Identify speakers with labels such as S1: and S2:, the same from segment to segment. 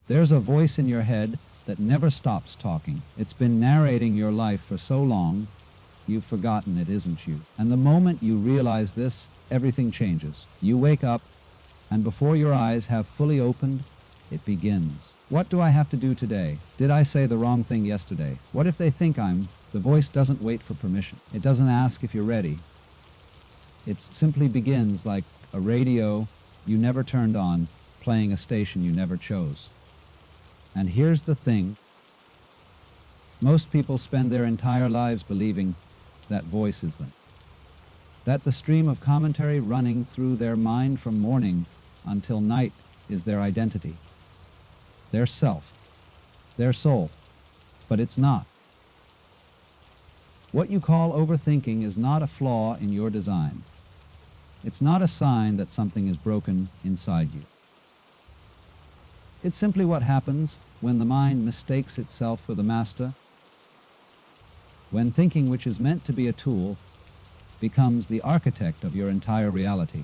S1: There's a voice in your head that never stops talking. It's been narrating your life for so long, you've forgotten it isn't you. And the moment you realize this, everything changes. You wake up, and before your eyes have fully opened, it begins. What do I have to do today? Did I say the wrong thing yesterday? What if they think I'm... The voice doesn't wait for permission. It doesn't ask if you're ready. It simply begins like a radio you never turned on, playing a station you never chose. And here's the thing. Most people spend their entire lives believing that voice is them. That the stream of commentary running through their mind from morning until night is their identity, their self, their soul. But it's not. What you call overthinking is not a flaw in your design. It's not a sign that something is broken inside you. It's simply what happens when the mind mistakes itself for the master, when thinking, which is meant to be a tool, becomes the architect of your entire reality.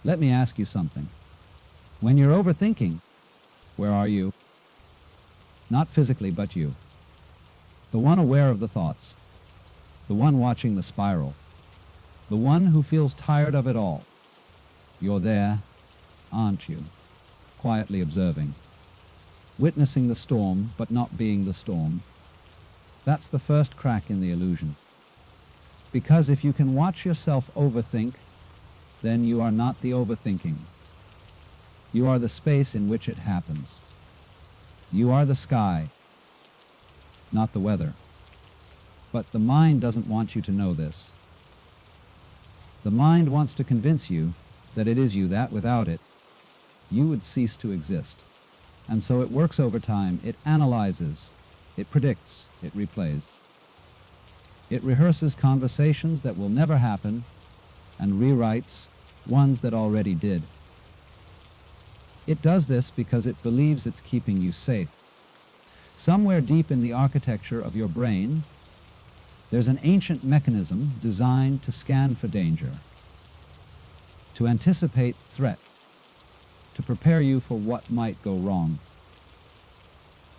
S1: Let me ask you something. When you're overthinking, where are you? Not physically, but you. The one aware of the thoughts, the one watching the spiral, the one who feels tired of it all. You're there, aren't you? Quietly observing, witnessing the storm, but not being the storm. That's the first crack in the illusion. Because if you can watch yourself overthink, then you are not the overthinking. You are the space in which it happens. You are the sky, not the weather. But the mind doesn't want you to know this. The mind wants to convince you that it is you, that without it, you would cease to exist. And so it works over time. It analyzes, it predicts, it replays. It rehearses conversations that will never happen and rewrites ones that already did. It does this because it believes it's keeping you safe. Somewhere deep in the architecture of your brain, there's an ancient mechanism designed to scan for danger, to anticipate threat, to prepare you for what might go wrong.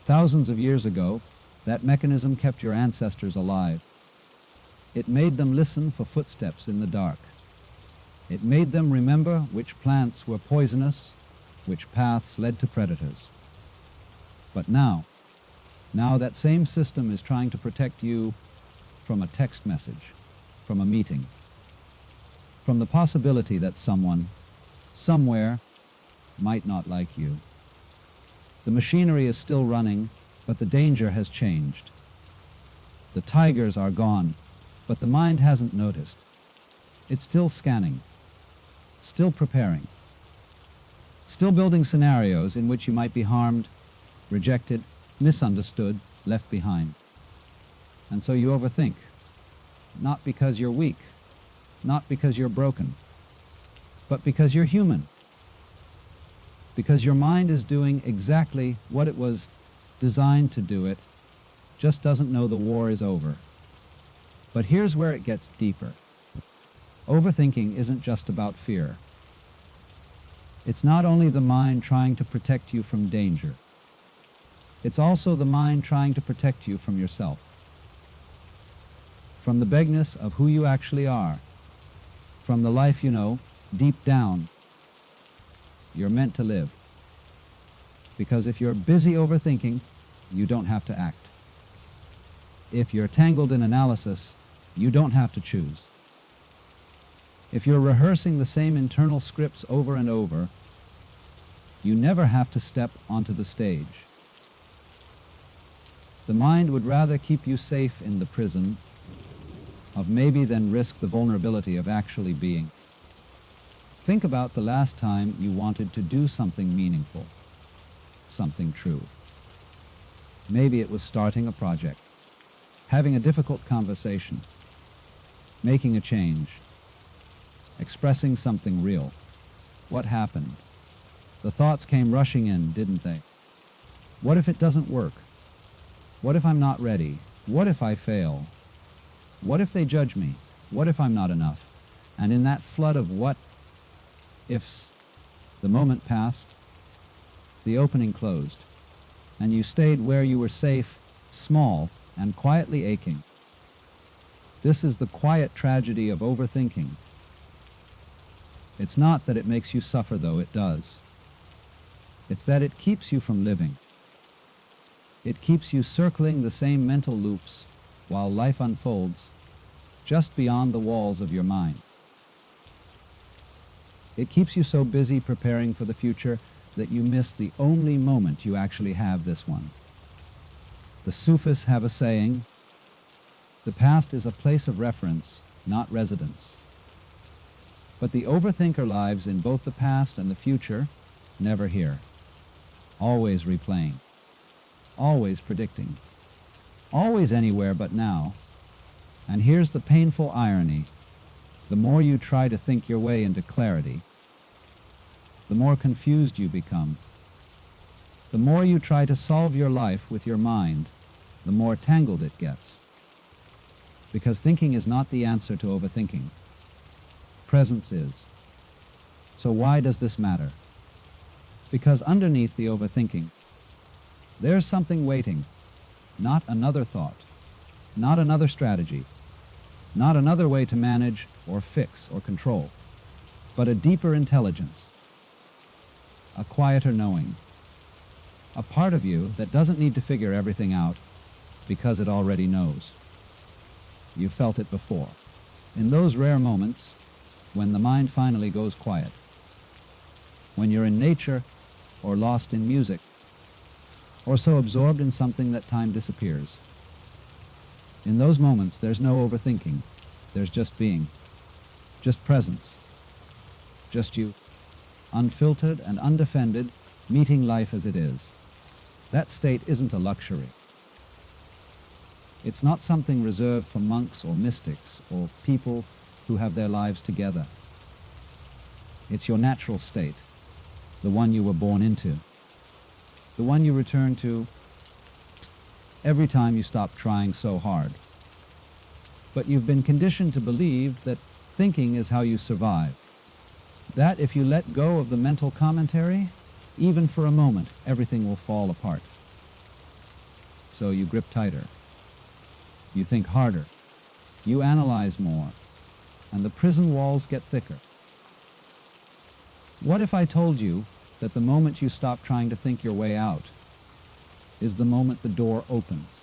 S1: Thousands of years ago, that mechanism kept your ancestors alive. It made them listen for footsteps in the dark. It made them remember which plants were poisonous, which paths led to predators. But now that same system is trying to protect you from a text message, from a meeting, from the possibility that someone, somewhere, might not like you. The machinery is still running, but the danger has changed. The tigers are gone, but the mind hasn't noticed. It's still scanning, still preparing, still building scenarios in which you might be harmed, rejected, misunderstood, left behind. And so you overthink, not because you're weak, not because you're broken, but because you're human. Because your mind is doing exactly what it was designed to do, it just doesn't know the war is over. But here's where it gets deeper. Overthinking isn't just about fear. It's not only the mind trying to protect you from danger. It's also the mind trying to protect you from yourself, from the vagueness of who you actually are, from the life you know, deep down, you're meant to live. Because if you're busy overthinking, you don't have to act. If you're tangled in analysis, you don't have to choose. If you're rehearsing the same internal scripts over and over, you never have to step onto the stage. The mind would rather keep you safe in the prison of maybe than risk the vulnerability of actually being. Think about the last time you wanted to do something meaningful, something true. Maybe it was starting a project, having a difficult conversation, making a change, expressing something real. What happened? The thoughts came rushing in, didn't they? What if it doesn't work? What if I'm not ready? What if I fail? What if they judge me? What if I'm not enough? And in that flood of what ifs, the moment passed, the opening closed, and you stayed where you were safe, small, and quietly aching. This is the quiet tragedy of overthinking. It's not that it makes you suffer, though it does. It's that it keeps you from living. It keeps you circling the same mental loops while life unfolds just beyond the walls of your mind. It keeps you so busy preparing for the future that you miss the only moment you actually have, this one. The Sufis have a saying, "The past is a place of reference, not residence." But the overthinker lives in both the past and the future, never here. Always replaying, always predicting, always anywhere but now. And here's the painful irony. The more you try to think your way into clarity, the more confused you become. The more you try to solve your life with your mind, the more tangled it gets. Because thinking is not the answer to overthinking. Presence is. So why does this matter? Because underneath the overthinking, there's something waiting. Not another thought, not another strategy, not another way to manage or fix or control, but a deeper intelligence, a quieter knowing, a part of you that doesn't need to figure everything out because it already knows. You felt it before. In those rare moments when the mind finally goes quiet, when you're in nature or lost in music, or so absorbed in something that time disappears. In those moments, there's no overthinking. There's just being, just presence, just you, unfiltered and undefended, meeting life as it is. That state isn't a luxury. It's not something reserved for monks or mystics or people who have their lives together. It's your natural state, the one you were born into, the one you return to every time you stop trying so hard. But you've been conditioned to believe that thinking is how you survive, that if you let go of the mental commentary, even for a moment, everything will fall apart. So you grip tighter, you think harder, you analyze more, and the prison walls get thicker. What if I told you that the moment you stop trying to think your way out is the moment the door opens?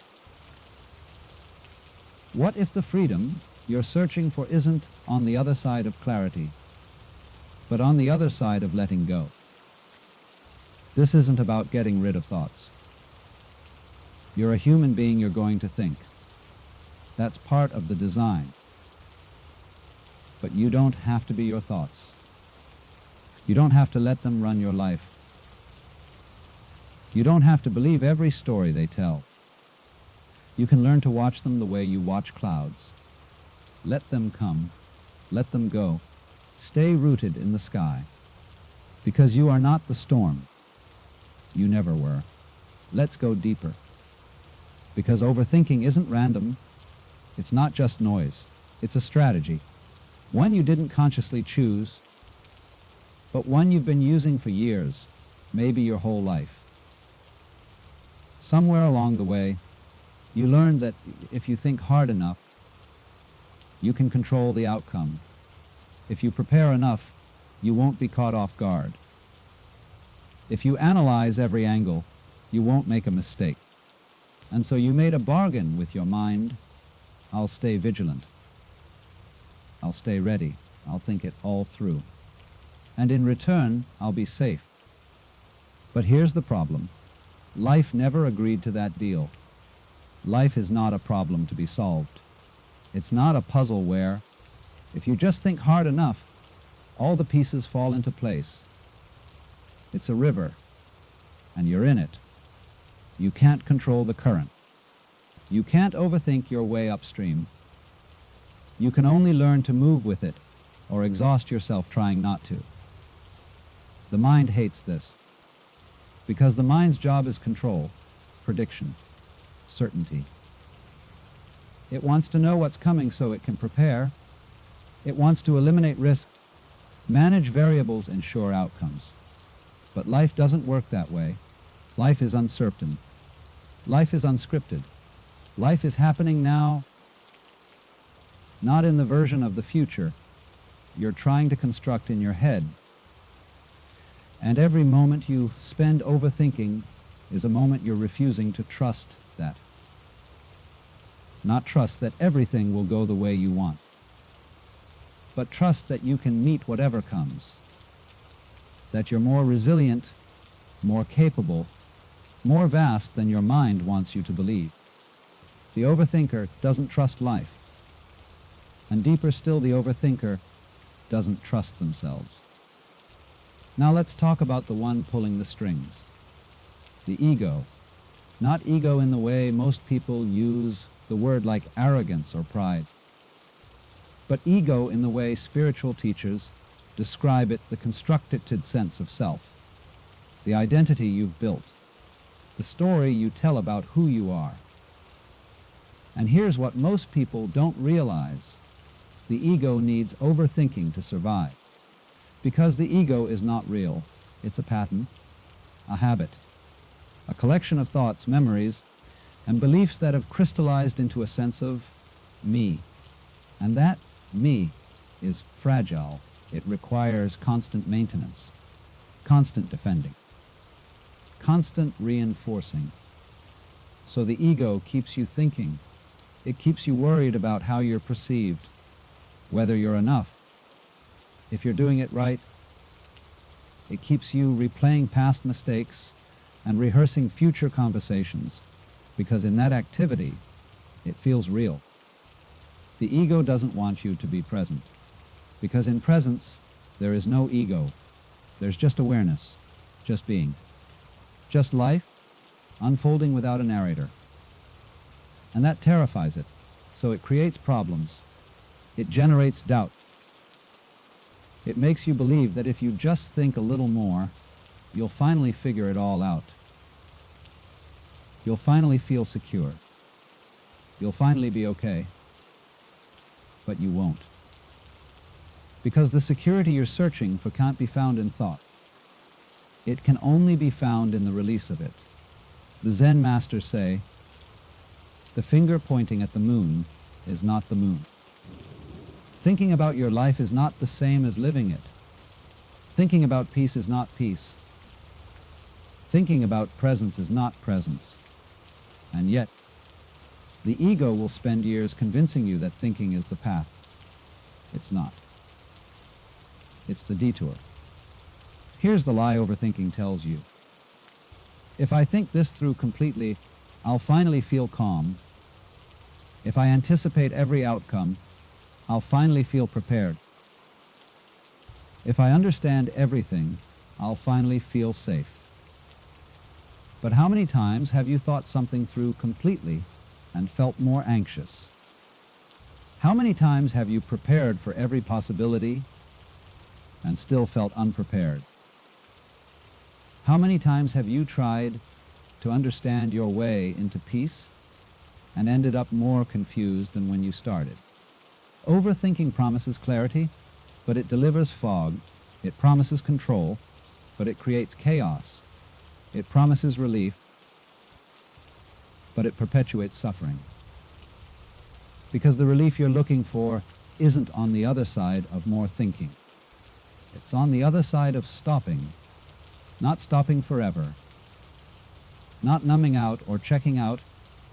S1: What if the freedom you're searching for isn't on the other side of clarity, but on the other side of letting go? This isn't about getting rid of thoughts. You're a human being, you're going to think. That's part of the design. But you don't have to be your thoughts. You don't have to let them run your life. You don't have to believe every story they tell. You can learn to watch them the way you watch clouds. Let them come. Let them go. Stay rooted in the sky. Because you are not the storm. You never were. Let's go deeper. Because overthinking isn't random. It's not just noise. It's a strategy. One you didn't consciously choose, but one you've been using for years, maybe your whole life. Somewhere along the way, you learned that if you think hard enough, you can control the outcome. If you prepare enough, you won't be caught off guard. If you analyze every angle, you won't make a mistake. And so you made a bargain with your mind. I'll stay vigilant. I'll stay ready. I'll think it all through. And in return, I'll be safe. But here's the problem. Life never agreed to that deal. Life is not a problem to be solved. It's not a puzzle where, if you just think hard enough, all the pieces fall into place. It's a river, and you're in it. You can't control the current. You can't overthink your way upstream. You can only learn to move with it, or exhaust yourself trying not to. The mind hates this, because the mind's job is control, prediction, certainty. It wants to know what's coming so it can prepare. It wants to eliminate risk, manage variables, ensure outcomes. But life doesn't work that way. Life is uncertain. Life is unscripted. Life is happening now, not in the version of the future you're trying to construct in your head. And every moment you spend overthinking is a moment you're refusing to trust that. Not trust that everything will go the way you want, but trust that you can meet whatever comes, that you're more resilient, more capable, more vast than your mind wants you to believe. The overthinker doesn't trust life, and deeper still, the overthinker doesn't trust themselves. Now let's talk about the one pulling the strings, the ego. Not ego in the way most people use the word like arrogance or pride, but ego in the way spiritual teachers describe it, the constructed sense of self, the identity you've built, the story you tell about who you are. And here's what most people don't realize. The ego needs overthinking to survive. Because the ego is not real. It's a pattern, a habit, a collection of thoughts, memories, and beliefs that have crystallized into a sense of me. And that me is fragile. It requires constant maintenance, constant defending, constant reinforcing. So the ego keeps you thinking. It keeps you worried about how you're perceived, whether you're enough, if you're doing it right. It keeps you replaying past mistakes and rehearsing future conversations, because in that activity, it feels real. The ego doesn't want you to be present, because in presence, there is no ego. There's just awareness, just being, just life, unfolding without a narrator. And that terrifies it, so it creates problems. It generates doubt. It makes you believe that if you just think a little more, you'll finally figure it all out. You'll finally feel secure. You'll finally be okay. But you won't. Because the security you're searching for can't be found in thought. It can only be found in the release of it. The Zen masters say, the finger pointing at the moon is not the moon. Thinking about your life is not the same as living it. Thinking about peace is not peace. Thinking about presence is not presence. And yet, the ego will spend years convincing you that thinking is the path. It's not. It's the detour. Here's the lie overthinking tells you. If I think this through completely, I'll finally feel calm. If I anticipate every outcome, I'll finally feel prepared. If I understand everything, I'll finally feel safe. But how many times have you thought something through completely and felt more anxious? How many times have you prepared for every possibility and still felt unprepared? How many times have you tried to understand your way into peace and ended up more confused than when you started? Overthinking promises clarity, but it delivers fog. It promises control, but it creates chaos. It promises relief, but it perpetuates suffering. Because the relief you're looking for isn't on the other side of more thinking. It's on the other side of stopping, not stopping forever, not numbing out or checking out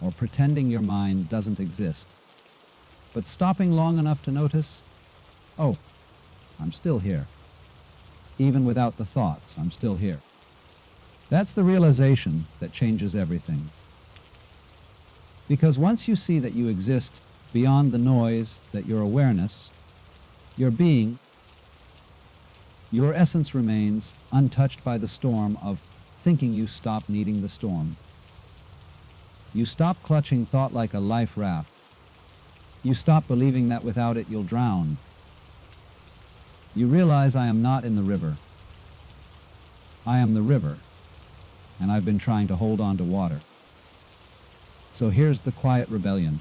S1: or pretending your mind doesn't exist, but stopping long enough to notice, oh, I'm still here. Even without the thoughts, I'm still here. That's the realization that changes everything. Because once you see that you exist beyond the noise, that your awareness, your being, your essence remains untouched by the storm of thinking, you stop needing the storm. You stop clutching thought like a life raft. You stop believing that without it you'll drown. You realize, I am not in the river. I am the river, and I've been trying to hold on to water. So here's the quiet rebellion.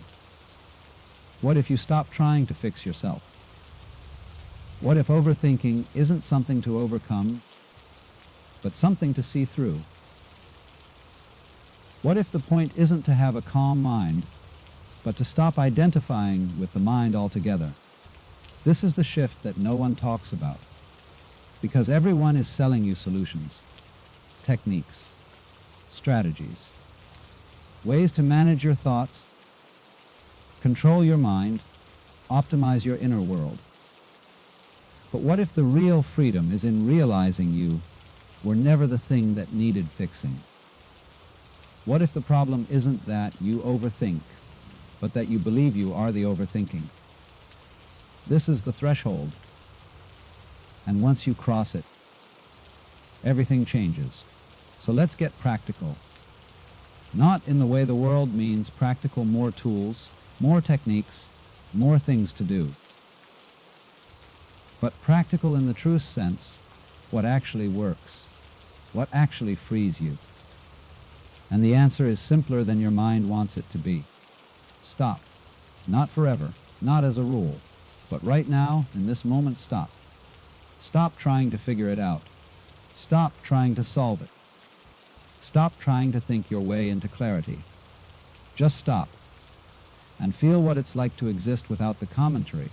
S1: What if you stop trying to fix yourself? What if overthinking isn't something to overcome, but something to see through. What if the point isn't to have a calm mind, but to stop identifying with the mind altogether? This is the shift that no one talks about, because everyone is selling you solutions, techniques, strategies, ways to manage your thoughts, control your mind, optimize your inner world. But what if the real freedom is in realizing you were never the thing that needed fixing? What if the problem isn't that you overthink, but that you believe you are the overthinking? This is the threshold. And once you cross it, everything changes. So let's get practical. Not in the way the world means practical, more tools, more techniques, more things to do. But practical in the truest sense, what actually works, what actually frees you. And the answer is simpler than your mind wants it to be. Stop. Not forever, not as a rule, but right now, in this moment, stop. Stop trying to figure it out. Stop trying to solve it. Stop trying to think your way into clarity. Just stop and feel what it's like to exist without the commentary.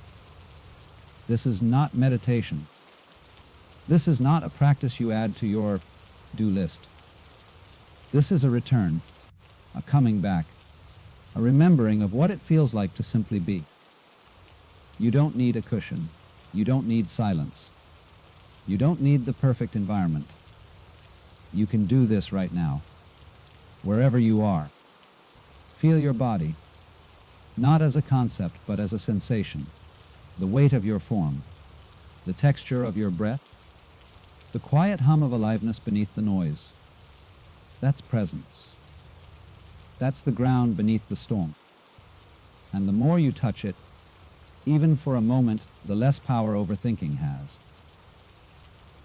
S1: This is not meditation. This is not a practice you add to your do list. This is a return, a coming back, a remembering of what it feels like to simply be. You don't need a cushion. You don't need silence. You don't need the perfect environment. You can do this right now, wherever you are. Feel your body, not as a concept, but as a sensation. The weight of your form, the texture of your breath, the quiet hum of aliveness beneath the noise. That's presence. That's the ground beneath the storm. And the more you touch it, even for a moment, the less power overthinking has.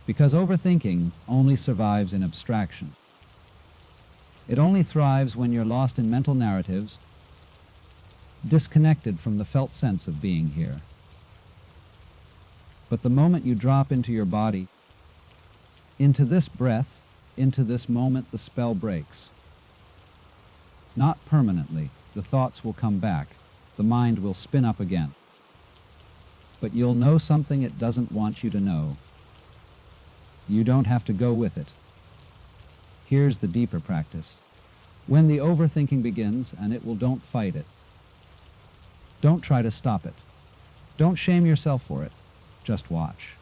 S1: Because overthinking only survives in abstraction. It only thrives when you're lost in mental narratives, disconnected from the felt sense of being here. But the moment you drop into your body, into this breath, into this moment, the spell breaks. Not permanently. The thoughts will come back. The mind will spin up again. But you'll know something it doesn't want you to know. You don't have to go with it. Here's the deeper practice. When the overthinking begins, and it will, don't fight it. Don't try to stop it. Don't shame yourself for it. Just watch.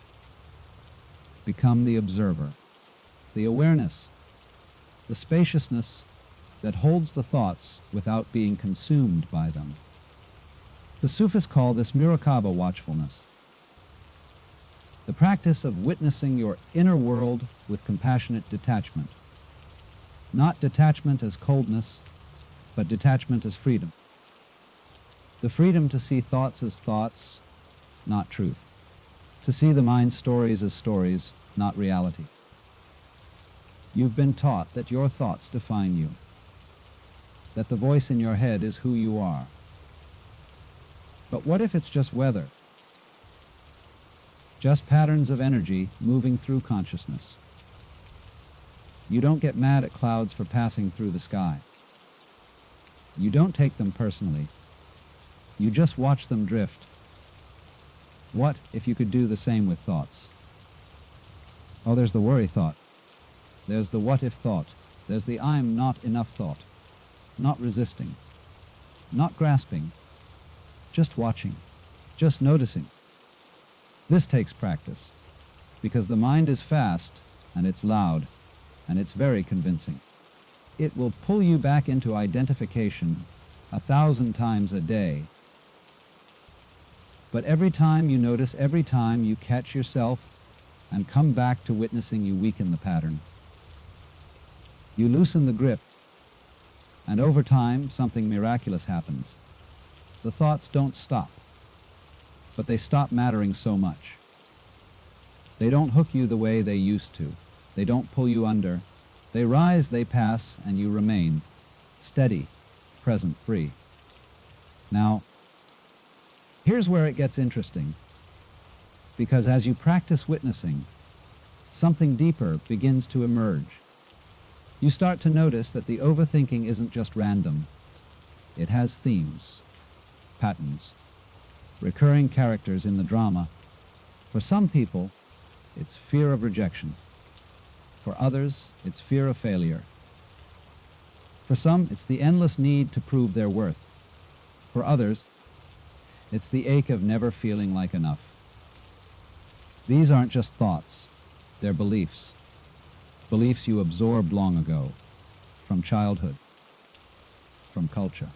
S1: Become the observer, the awareness, the spaciousness that holds the thoughts without being consumed by them. The Sufis call this muraqabah, watchfulness. The practice of witnessing your inner world with compassionate detachment. Not detachment as coldness, but detachment as freedom. The freedom to see thoughts as thoughts, not truth. To see the mind's stories as stories, not reality. You've been taught that your thoughts define you, that the voice in your head is who you are. But what if it's just weather? Just patterns of energy moving through consciousness. You don't get mad at clouds for passing through the sky. You don't take them personally. You just watch them drift. What if you could do the same with thoughts? Oh, there's the worry thought. There's the what if thought. There's the I'm not enough thought. Not resisting. Not grasping. Just watching. Just noticing. This takes practice, because the mind is fast, and it's loud, and it's very convincing. It will pull you back into identification 1,000 times a day. But every time you notice, every time you catch yourself and come back to witnessing, you weaken the pattern. You loosen the grip, and over time, something miraculous happens. The thoughts don't stop, but they stop mattering so much. They don't hook you the way they used to. They don't pull you under. They rise, they pass, and you remain steady, present, free. Now, here's where it gets interesting, because as you practice witnessing, something deeper begins to emerge. You start to notice that the overthinking isn't just random. It has themes, patterns, recurring characters in the drama. For some people, it's fear of rejection. For others, it's fear of failure. For some, it's the endless need to prove their worth. For others, it's the ache of never feeling like enough. These aren't just thoughts, they're beliefs. Beliefs you absorbed long ago, from childhood, from culture,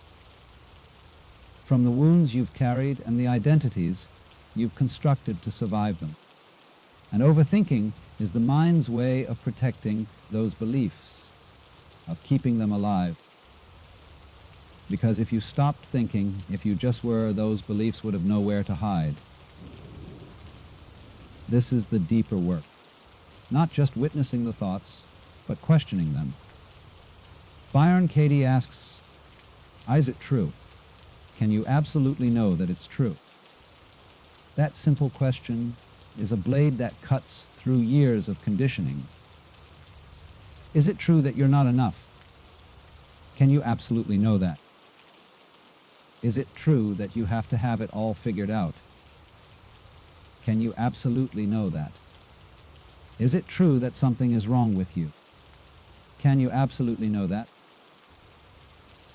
S1: from the wounds you've carried and the identities you've constructed to survive them. And overthinking is the mind's way of protecting those beliefs, of keeping them alive. Because if you stopped thinking, if you just were, those beliefs would have nowhere to hide. This is the deeper work. Not just witnessing the thoughts, but questioning them. Byron Katie asks, is it true? Can you absolutely know that it's true? That simple question is a blade that cuts through years of conditioning. Is it true that you're not enough? Can you absolutely know that? Is it true that you have to have it all figured out? Can you absolutely know that? Is it true that something is wrong with you? Can you absolutely know that?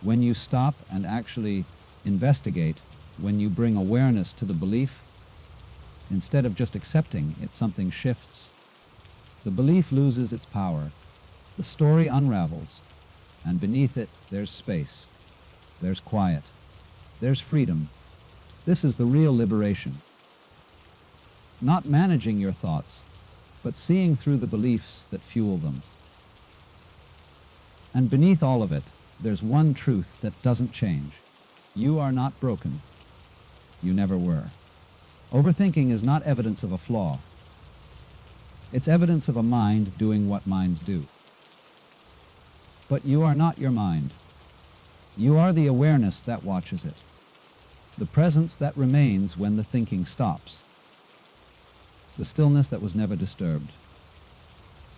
S1: When you stop and actually investigate, when you bring awareness to the belief, instead of just accepting it, something shifts. The belief loses its power. The story unravels, and beneath it there's space, there's quiet, there's freedom. This is the real liberation. Not managing your thoughts, but seeing through the beliefs that fuel them. And beneath all of it, there's one truth that doesn't change. You are not broken. You never were. Overthinking is not evidence of a flaw. It's evidence of a mind doing what minds do. But you are not your mind. You are the awareness that watches it, the presence that remains when the thinking stops, the stillness that was never disturbed.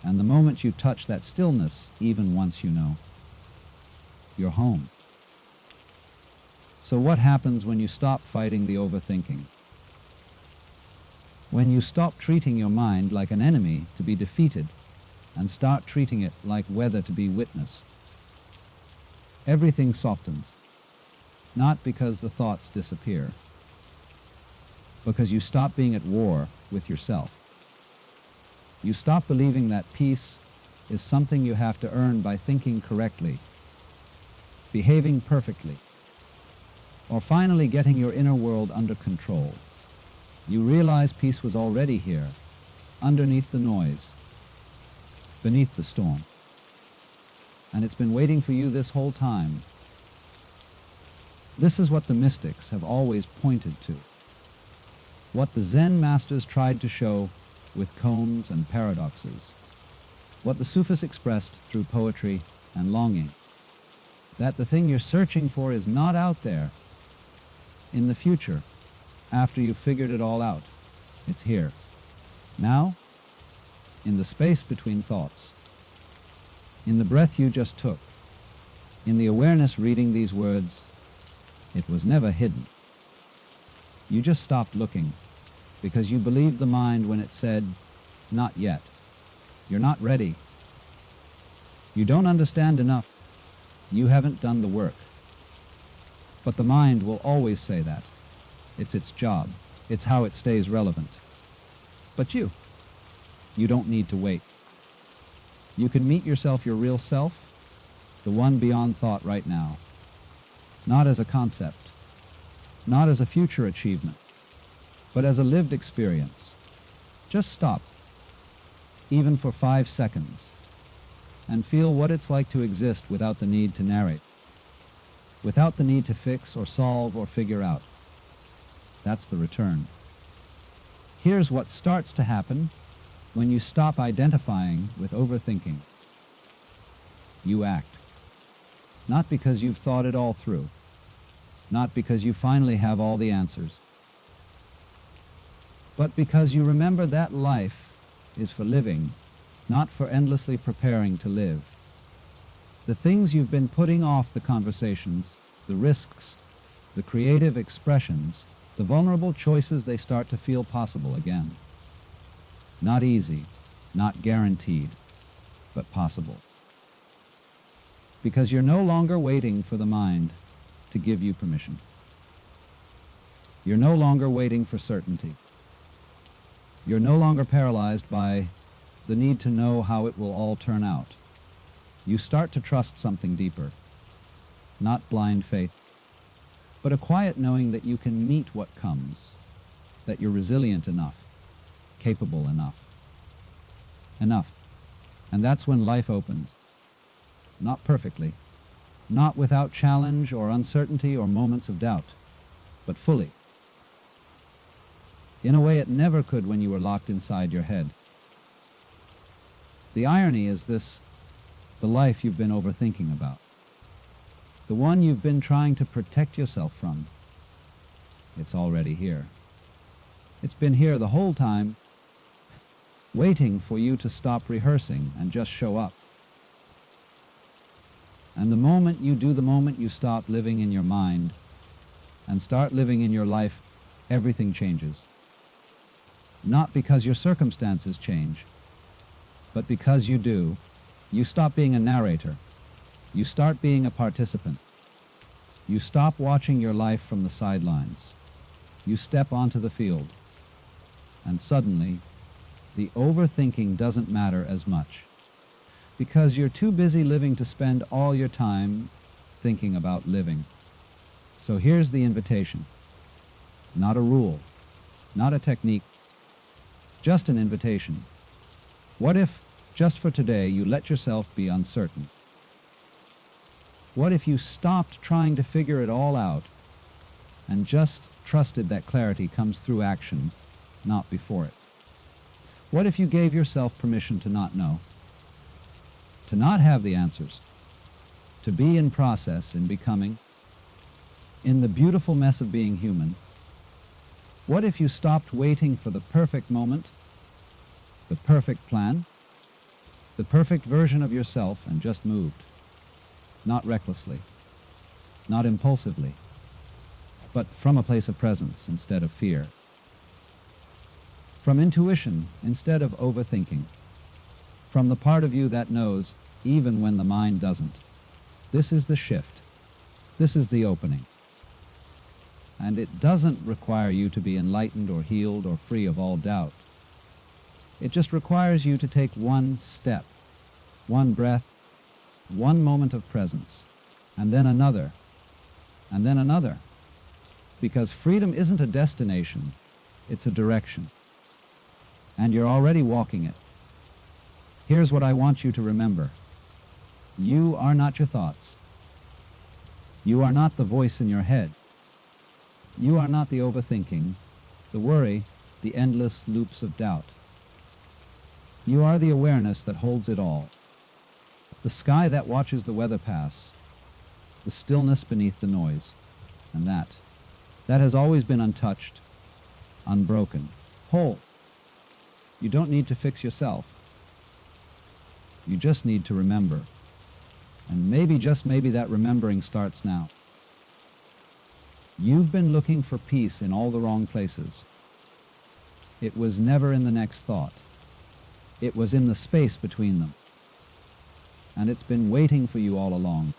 S1: And the moment you touch that stillness, even once you know, you're home. So what happens when you stop fighting the overthinking? When you stop treating your mind like an enemy to be defeated and start treating it like weather to be witnessed, everything softens, not because the thoughts disappear, because you stop being at war with yourself. You stop believing that peace is something you have to earn by thinking correctly, behaving perfectly, or finally getting your inner world under control. You realize peace was already here, underneath the noise, beneath the storm. And it's been waiting for you this whole time. This is what the mystics have always pointed to, what the Zen masters tried to show with koans and paradoxes, what the Sufis expressed through poetry and longing, that the thing you're searching for is not out there, in the future, after you've figured it all out. It's here, now, in the space between thoughts, in the breath you just took, in the awareness reading these words. It was never hidden. You just stopped looking because you believed the mind when it said, not yet. You're not ready. You don't understand enough. You haven't done the work. But the mind will always say that. It's its job. It's how it stays relevant. But you don't need to wait. You can meet yourself, your real self, the one beyond thought right now. Not as a concept, not as a future achievement, but as a lived experience. Just stop, even for 5 seconds, and feel what it's like to exist without the need to narrate, without the need to fix or solve or figure out. That's the return. Here's what starts to happen when you stop identifying with overthinking. You act. Not because you've thought it all through, not because you finally have all the answers, but because you remember that life is for living, not for endlessly preparing to live. The things you've been putting off, the conversations, the risks, the creative expressions, the vulnerable choices, they start to feel possible again. Not easy, not guaranteed, but possible. Because you're no longer waiting for the mind to give you permission. You're no longer waiting for certainty. You're no longer paralyzed by the need to know how it will all turn out. You start to trust something deeper, not blind faith, but a quiet knowing that you can meet what comes, that you're resilient enough, capable enough. Enough. And that's when life opens. Not perfectly, not without challenge or uncertainty or moments of doubt, but fully. In a way it never could when you were locked inside your head. The irony is this: the life you've been overthinking about, the one you've been trying to protect yourself from, it's already here. It's been here the whole time, waiting for you to stop rehearsing and just show up. And the moment you stop living in your mind and start living in your life, everything changes. Not because your circumstances change, but because you do. You stop being a narrator. You start being a participant. You stop watching your life from the sidelines. You step onto the field. And suddenly, the overthinking doesn't matter as much, because you're too busy living to spend all your time thinking about living. So here's the invitation. Not a rule, not a technique, just an invitation. What if, just for today, you let yourself be uncertain? What if you stopped trying to figure it all out and just trusted that clarity comes through action, not before it? What if you gave yourself permission to not know, to not have the answers, to be in process, in becoming, in the beautiful mess of being human? What if you stopped waiting for the perfect moment, the perfect plan, the perfect version of yourself, and just moved? Not recklessly, not impulsively, but from a place of presence instead of fear. From intuition instead of overthinking. From the part of you that knows even when the mind doesn't. This is the shift. This is the opening. And it doesn't require you to be enlightened or healed or free of all doubt. It just requires you to take one step, one breath, one moment of presence, and then another, and then another. Because freedom isn't a destination, it's a direction. And you're already walking it. Here's what I want you to remember. You are not your thoughts. You are not the voice in your head. You are not the overthinking, the worry, the endless loops of doubt. You are the awareness that holds it all. The sky that watches the weather pass. The stillness beneath the noise. And that has always been untouched, unbroken, whole. You don't need to fix yourself. You just need to remember. And maybe, just maybe, that remembering starts now. You've been looking for peace in all the wrong places. It was never in the next thought. It was in the space between them. And it's been waiting for you all along.